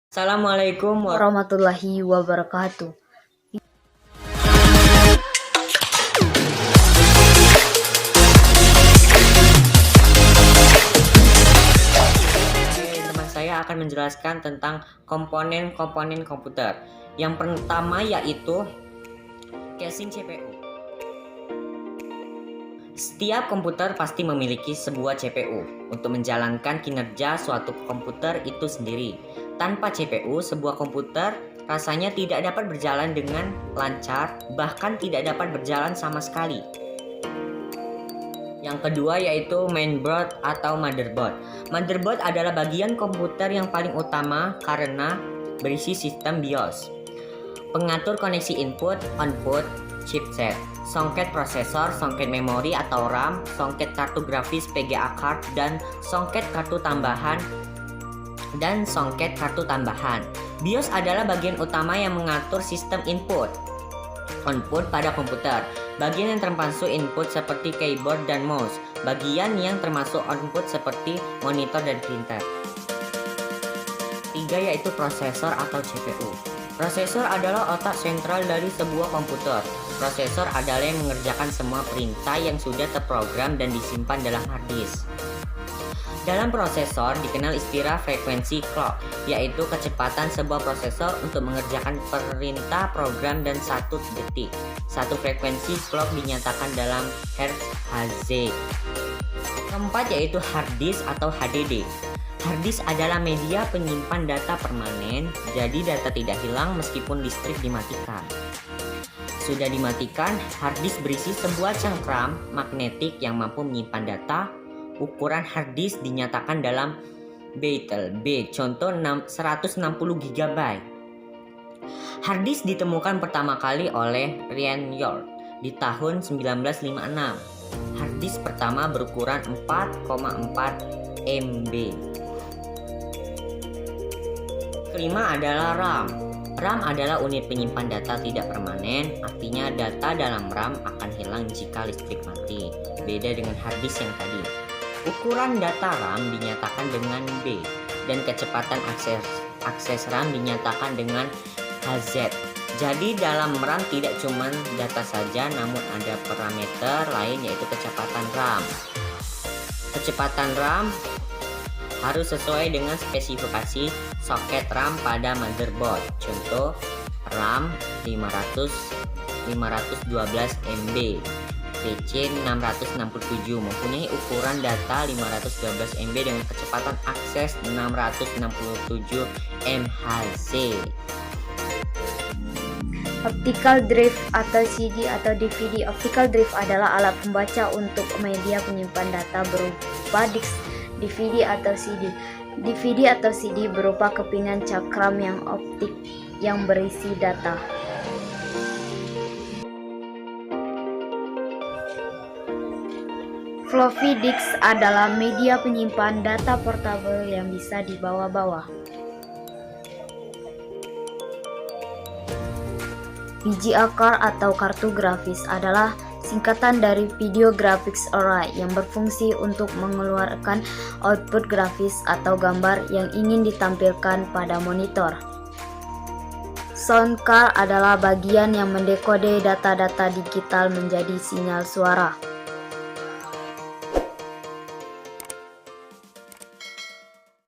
Assalamualaikum warahmatullahi wabarakatuh. Teman saya akan menjelaskan tentang komponen-komponen komputer. Yang pertama yaitu casing CPU. Setiap komputer pasti memiliki sebuah CPU untuk menjalankan kinerja suatu komputer itu sendiri. Tanpa CPU, sebuah komputer rasanya tidak dapat berjalan dengan lancar, bahkan tidak dapat berjalan sama sekali. Yang kedua yaitu mainboard atau motherboard. Motherboard adalah bagian komputer yang paling utama karena berisi sistem BIOS, pengatur koneksi input, output, chipset, songket prosesor, songket memori atau RAM, songket kartu grafis VGA card, dan songket kartu tambahan BIOS adalah bagian utama yang mengatur sistem input, output pada komputer. Bagian yang termasuk input seperti keyboard dan mouse. Bagian yang termasuk output seperti monitor dan printer. Tiga yaitu prosesor atau CPU. Prosesor adalah otak sentral dari sebuah komputer. Prosesor adalah yang mengerjakan semua perintah yang sudah terprogram dan disimpan dalam hard disk. Dalam prosesor dikenal istilah frekuensi clock, yaitu kecepatan sebuah prosesor untuk mengerjakan perintah program dan 1 detik. Satu frekuensi clock dinyatakan dalam Hz. Keempat yaitu hard disk atau HDD. Hard disk adalah media penyimpan data permanen, jadi data tidak hilang meskipun listrik dimatikan. Sudah dimatikan, hard disk berisi sebuah cengkram magnetik yang mampu menyimpan data. Ukuran hard disk dinyatakan dalam byte, contoh 160 GB. Hard disk ditemukan pertama kali oleh Ryan York di tahun 1956. Hard disk pertama berukuran 4,4 MB. Kelima adalah RAM. RAM adalah unit penyimpan data tidak permanen, artinya data dalam RAM akan hilang jika listrik mati. Beda dengan hard disk yang tadi. Ukuran data RAM dinyatakan dengan B, dan kecepatan akses RAM dinyatakan dengan Hz. Jadi dalam RAM tidak cuma data saja, namun ada parameter lain yaitu kecepatan RAM. Kecepatan RAM harus sesuai dengan spesifikasi soket RAM pada motherboard. Contoh RAM 512 MB, PC 667 mempunyai ukuran data 512 MB dengan kecepatan akses 667 MHz. Optical drive atau CD atau DVD. Optical drive adalah alat pembaca untuk media penyimpan data berupa disk DVD atau CD. DVD atau CD berupa kepingan cakram yang optik yang berisi data. Floppy disk adalah media penyimpan data portable yang bisa dibawa-bawa. VGA card atau kartu grafis adalah singkatan dari Video Graphics Array yang berfungsi untuk mengeluarkan output grafis atau gambar yang ingin ditampilkan pada monitor. Sound card adalah bagian yang mendekode data-data digital menjadi sinyal suara.